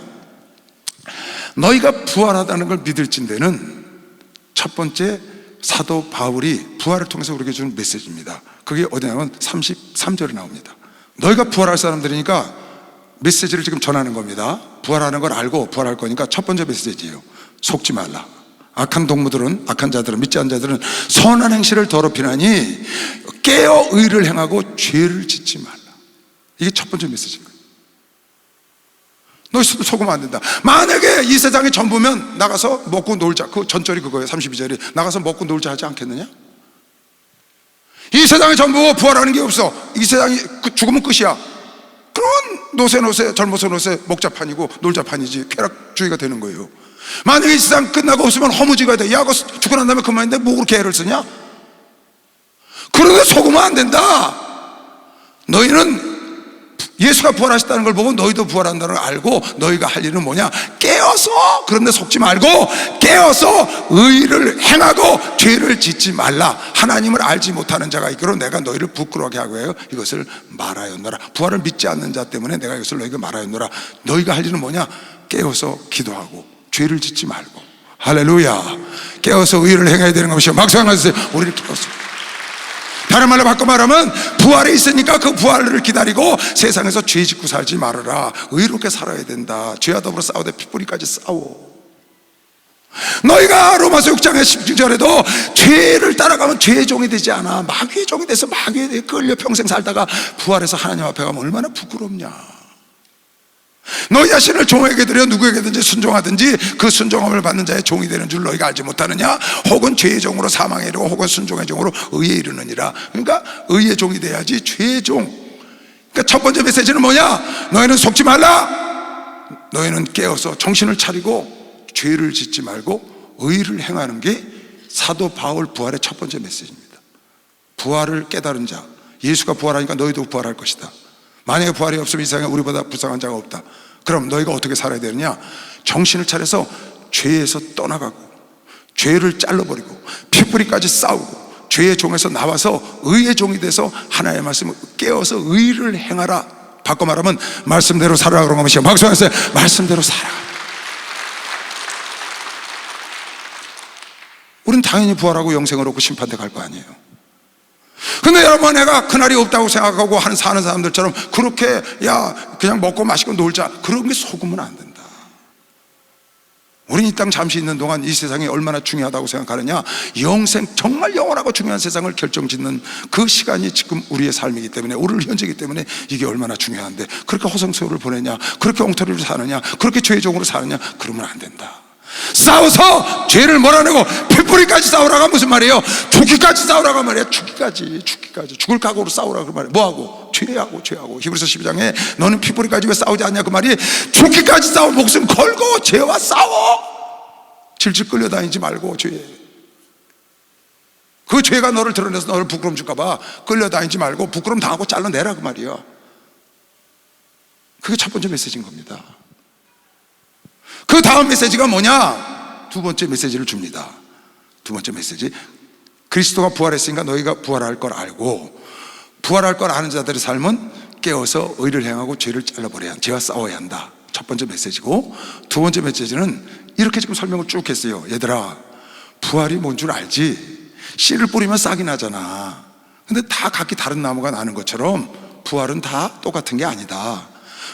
너희가 부활하다는 걸 믿을진대는 첫 번째 사도 바울이 부활을 통해서 우리에게 주는 메시지입니다. 그게 어디냐면 33절에 나옵니다. 너희가 부활할 사람들이니까 메시지를 지금 전하는 겁니다. 부활하는 걸 알고 부활할 거니까 첫 번째 메시지예요. 속지 말라. 악한 동무들은, 악한 자들은, 믿지 않은 자들은 선한 행실을 더럽히나니 깨어 의를 행하고 죄를 짓지 말라. 이게 첫 번째 메시지인 거예요. 너희 속으면 안 된다. 만약에 이 세상이 전부면 나가서 먹고 놀자. 그 전절이 그거예요. 32절이 나가서 먹고 놀자 하지 않겠느냐? 이 세상에 전부 부활하는 게 없어. 이 세상이 죽으면 끝이야. 그런 노세 젊어서 노세 목자판이고 놀자판이지 쾌락주의가 되는 거예요. 만약에 이 세상 끝나고 없으면 허무지가 돼. 야, 그거 죽고 난 다음에 그만인데 뭐 그렇게 애를 쓰냐? 그런데 속으면 안 된다. 너희는 예수가 부활하셨다는 걸 보고 너희도 부활한다는 걸 알고 너희가 할 일은 뭐냐? 깨어서, 그런데 속지 말고 깨어서 의를 행하고 죄를 짓지 말라. 하나님을 알지 못하는 자가 있기로 내가 너희를 부끄러워하게 하고 해요. 이것을 말하였노라. 부활을 믿지 않는 자 때문에 내가 이것을 너희에게 말하였노라. 너희가 할 일은 뭐냐? 깨어서 기도하고 죄를 짓지 말고. 할렐루야. 깨어서 의를 행해야 되는 것이요. 막상 하세요. 우리를 깨어서. 다른 말로 바꿔 말하면 부활이 있으니까 그 부활을 기다리고 세상에서 죄 짓고 살지 말아라. 의롭게 살아야 된다. 죄와 더불어 싸우되 핏뿌리까지 싸워. 너희가 로마서 6장의 16절에도 죄를 따라가면 죄의 종이 되지 않아. 마귀의 종이 돼서 마귀에 끌려 평생 살다가 부활해서 하나님 앞에 가면 얼마나 부끄럽냐. 너희 자신을 종에게 드려 누구에게든지 순종하든지 그 순종함을 받는 자의 종이 되는 줄 너희가 알지 못하느냐. 혹은 죄의 종으로 사망에 이르고 혹은 순종의 종으로 의에 이르느니라. 그러니까 의의 종이 돼야지 죄의 종. 그러니까 첫 번째 메시지는 뭐냐? 너희는 속지 말라. 너희는 깨어서 정신을 차리고 죄를 짓지 말고 의를 행하는 게 사도 바울 부활의 첫 번째 메시지입니다. 부활을 깨달은 자, 예수가 부활하니까 너희도 부활할 것이다. 만약에 부활이 없으면 이 세상에 우리보다 불쌍한 자가 없다. 그럼 너희가 어떻게 살아야 되느냐? 정신을 차려서 죄에서 떠나가고 죄를 잘라버리고 피뿌리까지 싸우고 죄의 종에서 나와서 의의 종이 돼서 하나님의 말씀을 깨어서 의를 행하라. 바꿔 말하면 말씀대로 살아라 그런 것이요. 박수하세요. 말씀대로 살아. 우린 당연히 부활하고 영생을 얻고 심판대 갈 거 아니에요. 근데 여러분, 내가 그날이 없다고 생각하고 사는 사람들처럼 그렇게 그냥 먹고 마시고 놀자, 그런 게 속으면 안 된다. 우린 이 땅 잠시 있는 동안 이 세상이 얼마나 중요하다고 생각하느냐? 영생, 정말 영원하고 중요한 세상을 결정짓는 그 시간이 지금 우리의 삶이기 때문에, 오늘 현재이기 때문에 이게 얼마나 중요한데 그렇게 허송세월을 보내냐, 그렇게 엉터리로 사느냐, 그렇게 죄종으로 사느냐, 그러면 안 된다. 싸워서 죄를 몰아내고 피뿌리까지 싸우라가 무슨 말이에요? 죽기까지 싸우라가 말이야. 죽기까지 죽을 각오로 싸우라 그 말이에요. 뭐하고? 죄하고. 히브리서 12장에 너는 피뿌리까지 왜 싸우지 않냐 그 말이, 죽기까지 싸워. 목숨 걸고 죄와 싸워. 질질 끌려다니지 말고 죄에. 그 죄가 너를 드러내서 너를 부끄럼 줄까봐 끌려다니지 말고 부끄럼 당하고 잘라내라 그 말이야. 그게 첫 번째 메시지인 겁니다. 그 다음 메시지가 뭐냐? 두 번째 메시지를 줍니다. 두 번째 메시지, 그리스도가 부활했으니까 너희가 부활할 걸 알고, 부활할 걸 아는 자들의 삶은 깨어서 의를 행하고 죄를 잘라버려야 한다. 죄와 싸워야 한다. 첫 번째 메시지고, 두 번째 메시지는 이렇게 지금 설명을 쭉 했어요. 얘들아, 부활이 뭔 줄 알지? 씨를 뿌리면 싹이 나잖아. 근데 다 각기 다른 나무가 나는 것처럼 부활은 다 똑같은 게 아니다.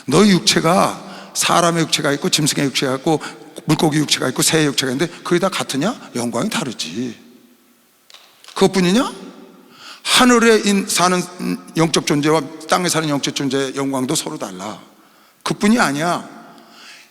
너희 육체가 사람의 육체가 있고 짐승의 육체가 있고 물고기 육체가 있고 새의 육체가 있는데 그게 다 같으냐? 영광이 다르지. 그것뿐이냐? 하늘에 사는 영적 존재와 땅에 사는 영적 존재의 영광도 서로 달라. 그뿐이 아니야.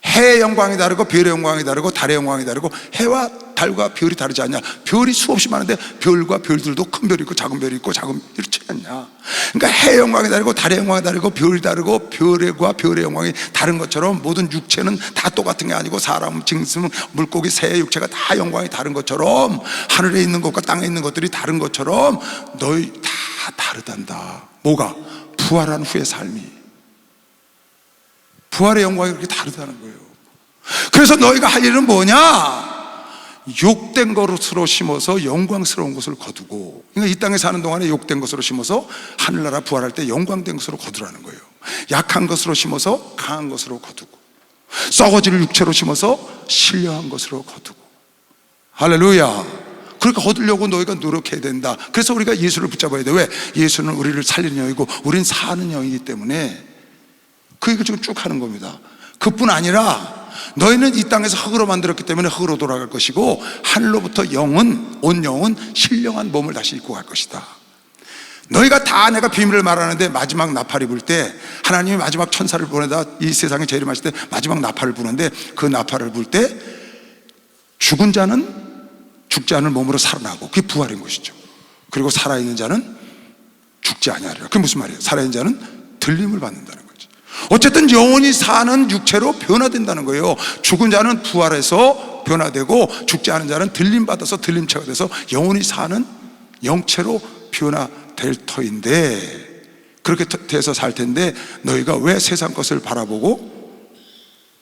해의 영광이 다르고 별의 영광이 다르고 달의 영광이 다르고, 해와 달과 별이 다르지 않냐? 별이 수없이 많은데 별과 별들도 큰 별이 있고 작은 별이 있고 작은 별이 있지 않냐? 그러니까 해의 영광이 다르고 달의 영광이 다르고 별이 다르고 별과 별의 영광이 다른 것처럼, 모든 육체는 다 똑같은 게 아니고 사람, 짐승, 물고기, 새의 육체가 다 영광이 다른 것처럼, 하늘에 있는 것과 땅에 있는 것들이 다른 것처럼 너희 다 다르단다. 뭐가? 부활한 후의 삶이, 부활의 영광이 그렇게 다르다는 거예요. 그래서 너희가 할 일은 뭐냐? 욕된 것으로 심어서 영광스러운 것을 거두고. 그러니까 이 땅에 사는 동안에 욕된 것으로 심어서 하늘나라 부활할 때 영광된 것으로 거두라는 거예요. 약한 것으로 심어서 강한 것으로 거두고, 썩어질 육체로 심어서 신령한 것으로 거두고. 할렐루야. 그러니까 거두려고 너희가 노력해야 된다. 그래서 우리가 예수를 붙잡아야 돼. 왜? 예수는 우리를 살리는 영이고 우린 사는 영이기 때문에 그 얘기를 지금 쭉 하는 겁니다. 그뿐 아니라 너희는 이 땅에서 흙으로 만들었기 때문에 흙으로 돌아갈 것이고, 하늘로부터 온 영은 신령한 몸을 다시 입고 갈 것이다. 너희가 다, 내가 비밀을 말하는데 마지막 나팔이 불 때, 하나님이 마지막 천사를 보내다 이 세상에 재림하실 때 마지막 나팔을 부는데, 그 나팔을 불 때 죽은 자는 죽지 않을 몸으로 살아나고, 그게 부활인 것이죠. 그리고 살아있는 자는 죽지 아니하리라. 그게 무슨 말이에요? 살아있는 자는 들림을 받는다는 거예요. 어쨌든 영원히 사는 육체로 변화된다는 거예요. 죽은 자는 부활해서 변화되고, 죽지 않은 자는 들림받아서 들림체가 돼서 영원히 사는 영체로 변화될 터인데, 그렇게 돼서 살 텐데 너희가 왜 세상 것을 바라보고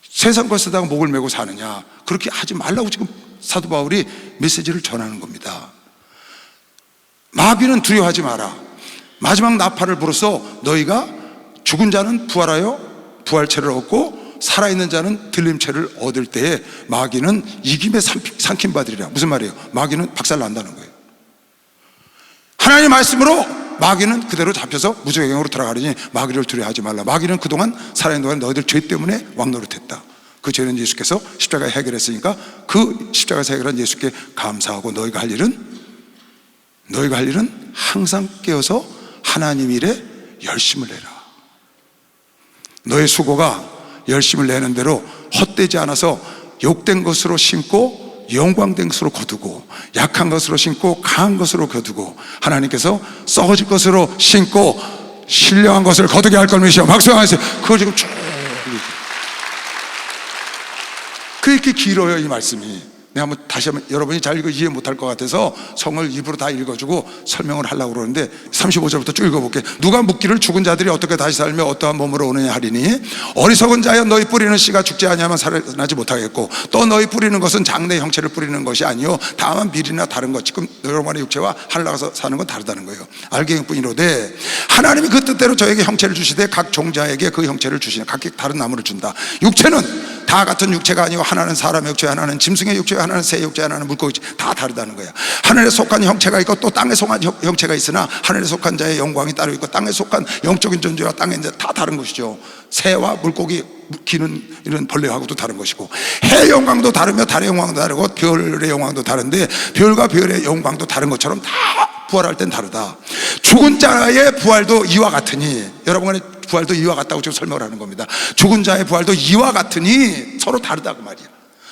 세상 것에다가 목을 메고 사느냐? 그렇게 하지 말라고 지금 사도 바울이 메시지를 전하는 겁니다. 마귀는 두려워하지 마라. 마지막 나팔을 불어서 너희가, 죽은 자는 부활하여 부활체를 얻고 살아있는 자는 들림체를 얻을 때에 마귀는 이김에 삼킴 받으리라. 무슨 말이에요? 마귀는 박살난다는 거예요. 하나님의 말씀으로 마귀는 그대로 잡혀서 무적행으로 들어가려니 마귀를 두려워하지 말라. 마귀는 그동안 살아있는 동안 너희들 죄 때문에 왕노릇했다. 그 죄는 예수께서 십자가에 해결했으니까 그 십자가에서 해결한 예수께 감사하고, 너희가 할 일은 항상 깨어서 하나님 일에 열심을 내라. 너의 수고가 열심을 내는 대로 헛되지 않아서 욕된 것으로 심고 영광된 것으로 거두고, 약한 것으로 심고 강한 것으로 거두고, 하나님께서 썩어질 것으로 심고 신령한 것을 거두게 할 걸미시여. 박수하세요. 그걸 지금 쭉, 그렇게 길어요 이 말씀이. 내가 한번 다시 한번 여러분이 잘 이해 못할 것 같아서 성을 입으로 다 읽어주고 설명을 하려고 그러는데 35절부터 쭉 읽어볼게요. 누가 묻기를 죽은 자들이 어떻게 다시 살며 어떠한 몸으로 오느냐 하리니 어리석은 자여 너희 뿌리는 씨가 죽지 아니하면 살아나지 못하겠고 또 너희 뿌리는 것은 장래 형체를 뿌리는 것이 아니요 다만 밀이나 다른 것 지금 여러분의 육체와 하늘 나가서 사는 건 다르다는 거예요. 알갱이뿐이로되 하나님이 그 뜻대로 저에게 형체를 주시되 각 종자에게 그 형체를 주시니 각기 다른 나무를 준다. 육체는 다 같은 육체가 아니고 하나는 사람의 육체, 하나는 짐승의 육체, 하나는 새 육체, 하나는 물고기 육체, 다 다르다는 거야. 하늘에 속한 형체가 있고 또 땅에 속한 형체가 있으나 하늘에 속한 자의 영광이 따로 있고 땅에 속한 영적인 존재와 땅의 존재 다 다른 것이죠. 새와 물고기, 기는 이런 벌레하고도 다른 것이고 해 영광도 다르며 달의 영광도 다르고 별의 영광도 다른데 별과 별의 영광도 다른 것처럼 다 부활할 땐 다르다. 죽은 자의 부활도 이와 같으니, 여러분의 부활도 이와 같다고 지금 설명을 하는 겁니다. 죽은 자의 부활도 이와 같으니 서로 다르다고 말이야.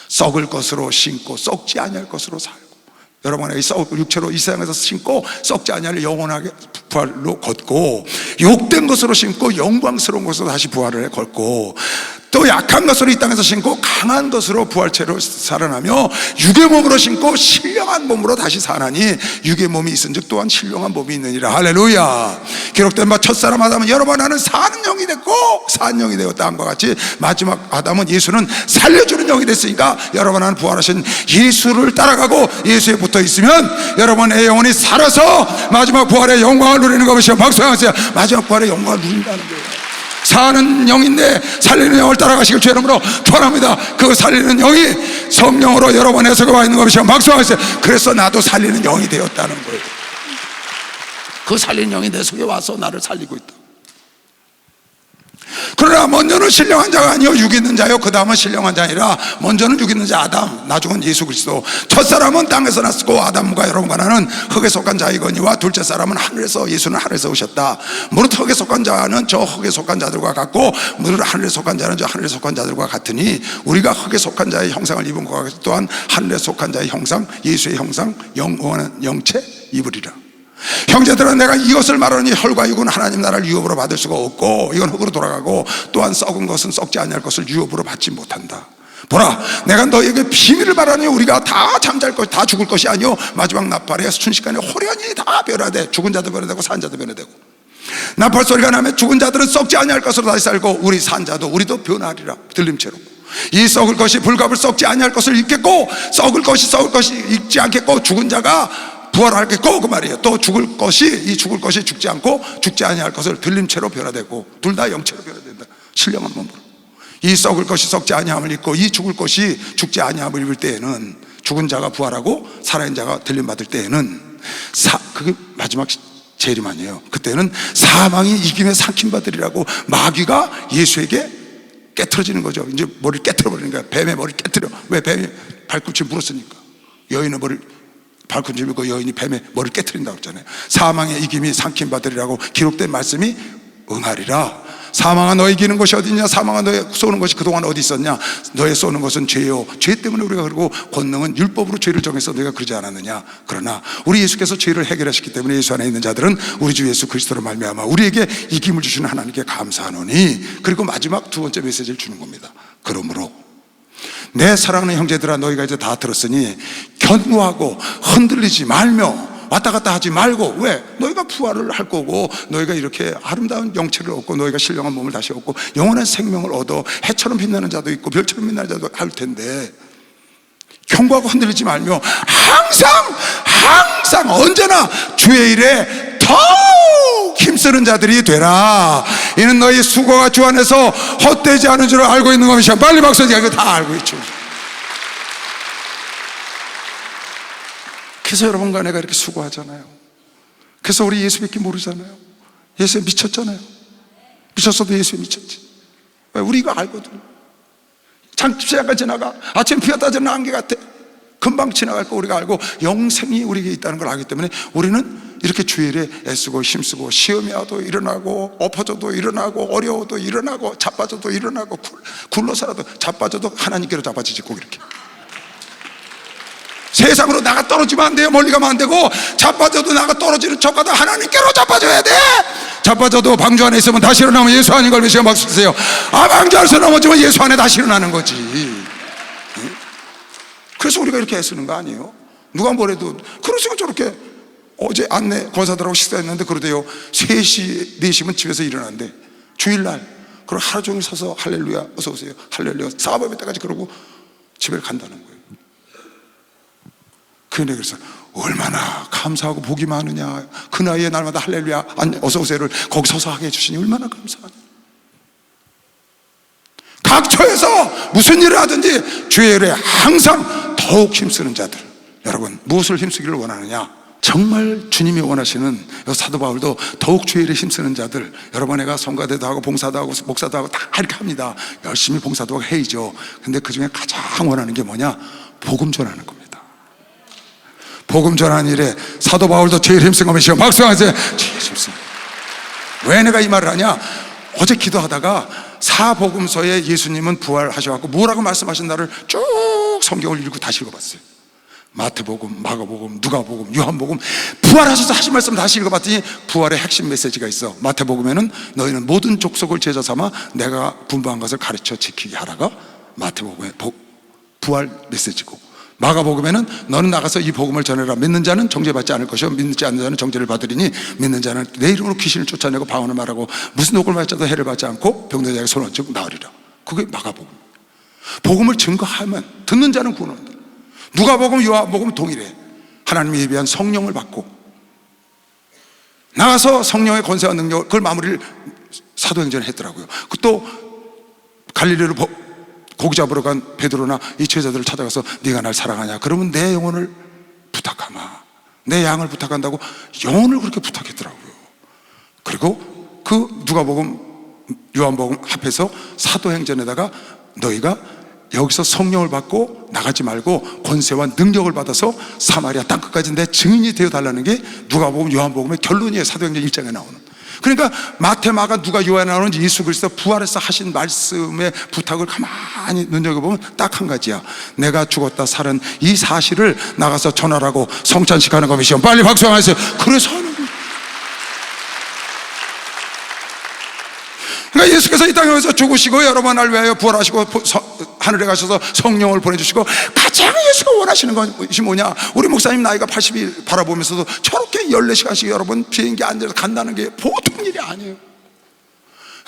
썩을 것으로 신고 썩지 아니할 것으로 살고, 여러분의 육체로 이 세상에서 신고 썩지 아니할 영원하게 부활로 걷고, 욕된 것으로 신고 영광스러운 것으로 다시 부활을 해 걷고, 또 약한 것으로 이 땅에서 신고 강한 것으로 부활체로 살아나며 육의 몸으로 신고 신령한 몸으로 다시 사나니 육의 몸이 있은즉 또한 신령한 몸이 있느니라. 할렐루야. 기록된 바 첫사람 아담은 여러 번 하는 사는 영이 됐고 산 영이 되었다 함과 같이 마지막 아담은 예수는 살려주는 영이 됐으니까 여러 번 하는 부활하신 예수를 따라가고 예수에 붙어 있으면 여러분의 영혼이 살아서 마지막 부활의 영광을 누리는 것이요. 박수하세요. 마지막 부활의 영광을 누린다는 거예요. 사는 영인데 살리는 영을 따라가시길 주의 이름으로 축원합니다. 그 살리는 영이 성령으로 여러분의 속에 와 있는 것이요. 박수하세요. 그래서 나도 살리는 영이 되었다는 거예요. 그 살리는 영이 내 속에 와서 나를 살리고 있다. 그러나 먼저는 신령한 자가 아니요 육 있는 자요 그 다음은 신령한 자니라. 먼저는 육 있는 자 아담, 나중은 예수 그리스도. 첫사람은 땅에서 났고 아담과 여러분과 나는 흙에 속한 자이거니와 둘째 사람은 하늘에서, 예수는 하늘에서 오셨다. 무릇 흙에 속한 자는 저 흙에 속한 자들과 같고 무릇 하늘에 속한 자는 저 하늘에 속한 자들과 같으니 우리가 흙에 속한 자의 형상을 입은 것 같이 또한 하늘에 속한 자의 형상, 예수의 형상, 영원한 영체 입으리라. 형제들아, 내가 이것을 말하니 혈과 육은 하나님 나라를 유업으로 받을 수가 없고 이건 흙으로 돌아가고 또한 썩은 것은 썩지 아니할 것을 유업으로 받지 못한다. 보라, 내가 너희에게 비밀을 말하니 우리가 다 잠잘 것, 다 죽을 것이 아니요 마지막 나팔에 순식간에 호련히 다 변화돼. 죽은 자도 변화되고 산 자도 변화되고. 나팔 소리가 나면 죽은 자들은 썩지 아니할 것으로 다시 살고 우리 산 자도 우리도 변하리라. 들림체로 이 썩을 것이 불갑을 썩지 아니할 것을 입겠고 썩을 것이 입지 않겠고 죽은 자가 부활하겠고 그 말이에요. 또 죽을 것이 죽지 않고 죽지 아니할 것을 들림체로 변화되고 둘 다 영체로 변화된다. 신령한 몸으로 이 썩을 것이 썩지 아니함을 입고 이 죽을 것이 죽지 아니함을 입을 때에는, 죽은 자가 부활하고 살아있는 자가 들림받을 때에는 그게 마지막 재림아니에요. 그때는 사망이 이김에 삼킴받으리라고 마귀가 예수에게 깨트려지는 거죠. 이제 머리를 깨트려버리는 거야. 뱀의 머리를 깨트려. 왜? 뱀이 발꿈치 물었으니까. 여인의 머리를 발꿈치 물고 여인이 뱀의 머리를 깨트린다고 했잖아요. 사망의 이김이 삼킴받으리라고 기록된 말씀이 응하리라. 사망아 너의 이기는 것이 어디냐? 사망아 너의 쏘는 것이 그동안 어디 있었냐? 너의 쏘는 것은 죄요. 죄 때문에 우리가 그러고 권능은 율법으로 죄를 정해서 너희가 그러지 않았느냐? 그러나 우리 예수께서 죄를 해결하셨기 때문에 예수 안에 있는 자들은 우리 주 예수 그리스도로 말미암아 우리에게 이김을 주시는 하나님께 감사하노니. 그리고 마지막 두 번째 메시지를 주는 겁니다. 그러므로 내 사랑하는 형제들아, 너희가 이제 다 들었으니 견고하고 흔들리지 말며 왔다 갔다 하지 말고. 왜? 너희가 부활을 할 거고 너희가 이렇게 아름다운 영체를 얻고 너희가 신령한 몸을 다시 얻고 영원한 생명을 얻어 해처럼 빛나는 자도 있고 별처럼 빛나는 자도 할 텐데 견고하고 흔들리지 말며 항상 언제나 주의 일에 더욱 힘쓰는 자들이 되라. 이는 너희 수고가 주 안에서 헛되지 않은 줄 알고 있는 것이야. 빨리 박수치자. 이거 다 알고 있죠. 그래서 여러분과 내가 이렇게 수고하잖아요. 그래서 우리 예수 믿기 모르잖아요. 예수에 미쳤잖아요. 미쳤어도 예수에 미쳤지. 왜? 우리가 알거든. 장집시장가 지나가. 아침 피었다 저는 안개 같아. 금방 지나갈 거 우리가 알고 영생이 우리에게 있다는 걸 알기 때문에 우리는 이렇게 주일에 애쓰고 힘쓰고 시험이 와도 일어나고 엎어져도 일어나고 어려워도 일어나고 자빠져도 일어나고 굴러서라도 자빠져도 하나님께로 자빠지지 꼭 이렇게. 세상으로 나가 떨어지면 안 돼요. 멀리 가면 안 되고 자빠져도 나가 떨어지는 척하다 하나님께로 자빠져야 돼. 자빠져도 방주 안에 있으면 다시 일어나면 예수 아닌 걸 믿으시고 박수 주세요. 방주 안에서 넘어지면 예수 안에 다시 일어나는 거지. 그래서 우리가 이렇게 애쓰는 거 아니에요? 누가 뭐래도. 그래서 저렇게 어제 안내 권사들하고 식사했는데 그러대요. 3시, 4시면 집에서 일어난대. 주일날. 그럼 하루 종일 서서 할렐루야 어서 오세요 할렐루야 사바의 때까지 그러고 집에 간다는 거예요. 그래서 얼마나 감사하고 복이 많으냐. 그 나이에 날마다 할렐루야 어서 오세요를 거기 서서 하게 해주시니 얼마나 감사하냐. 각 처에서 무슨 일을 하든지 주의 일에 항상 더욱 힘쓰는 자들. 여러분 무엇을 힘쓰기를 원하느냐? 정말 주님이 원하시는 사도 바울도 더욱 주의 일에 힘쓰는 자들. 여러분 내가 성가대도 하고 봉사도 하고 목사도 하고 다 이렇게 합니다. 열심히 봉사도 하고 해이죠. 근데 그 중에 가장 원하는 게 뭐냐? 복음 전하는 겁니다. 복음 전하는 일에 사도 바울도 제일 힘쓴 것이요. 박수하세요. 제일 힘씁니다. 왜 내가 이 말을 하냐? 어제 기도하다가 사복음서에 예수님은 부활하셔갖고 뭐라고 말씀하신다를 쭉 성경을 읽고 다시 읽어봤어요. 마태복음, 마가복음, 누가복음, 요한복음 부활하셔서 하신 말씀 다시 읽어봤더니 부활의 핵심 메시지가 있어. 마태복음에는 너희는 모든 족속을 제자 삼아 내가 분부한 것을 가르쳐 지키게 하라가 마태복음의 부활 메시지고, 마가복음에는 너는 나가서 이 복음을 전해라. 믿는 자는 정죄받지 않을 것이요 믿지 않는 자는 정죄를 받으리니 믿는 자는 내 이름으로 귀신을 쫓아내고 방언을 말하고 무슨 독을 맞아도 해를 받지 않고 병든 자에게 손을 얹고 나으리라. 그게 마가복음. 복음을 증거하면 듣는 자는 구원한다. 누가복음, 요한복음 동일해. 하나님이 예비한 성령을 받고 나가서 성령의 권세와 능력을 그걸 마무리를 사도행전에 했더라고요. 또 갈릴리로 고기 잡으러 간 베드로나 이 제자들을 찾아가서 네가 날 사랑하냐? 그러면 내 영혼을 부탁하마. 내 양을 부탁한다고 영혼을 그렇게 부탁했더라고요. 그리고 그 누가복음, 요한복음 합해서 사도행전에다가 너희가 여기서 성령을 받고 나가지 말고 권세와 능력을 받아서 사마리아 땅끝까지 내 증인이 되어달라는 게 누가복음, 요한복음의 결론이에요. 사도행전 1장에 나오는. 그러니까 마태, 마가, 누가, 요한에 나오는 예수 그리스도 부활해서 하신 말씀의 부탁을 가만히 눈여겨보면 딱 한 가지야. 내가 죽었다 살은 이 사실을 나가서 전하라고 성찬식하는 것이요. 빨리 박수하세요. 그래서 하는 거예요. 그러니까 예수께서 이 땅에 와서 죽으시고 여러 번 날 위하여 부활하시고 하늘에 가셔서 성령을 보내주시고 가장 예수가 원하시는 것이 뭐냐? 우리 목사님 나이가 80이 바라보면서도 저렇게 14시간씩 여러분 비행기 앉아서 간다는 게 보통 일이 아니에요.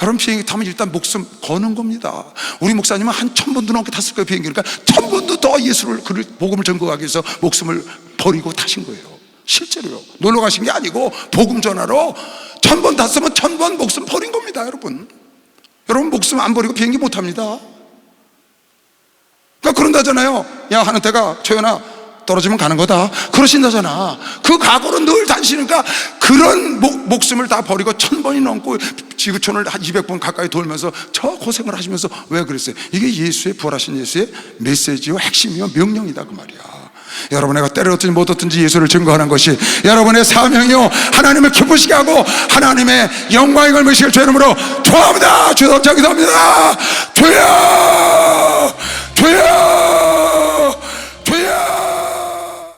여러분 비행기 타면 일단 목숨 거는 겁니다. 우리 목사님은 한 1000번도 넘게 탔을 거예요. 비행기를. 그러니까 1000번도 더 예수를 그를 복음을 전거하기 위해서 목숨을 버리고 타신 거예요. 실제로요. 놀러 가신 게 아니고 복음 전하러 1000번 탔으면 1000번 목숨 버린 겁니다. 여러분 목숨 안 버리고 비행기 못 탑니다. 그러니까 그런다잖아요. 야 하는 때가 초연아 떨어지면 가는 거다 그러신다잖아. 그 각오로 늘 다니시니까 그런 목숨을 다 버리고 1000번이 넘고 지구촌을 한 200번 가까이 돌면서 저 고생을 하시면서 왜 그랬어요? 이게 예수의 부활하신 예수의 메시지와 핵심이요 명령이다 그 말이야. 여러분 내가 때렸든지 못 얻든지 예수를 증거하는 것이 여러분의 사명이요 하나님을 기쁘시게 하고 하나님의 영광을 걸으실 주 이름으로 축원합니다. 주여 기도합니다. 주여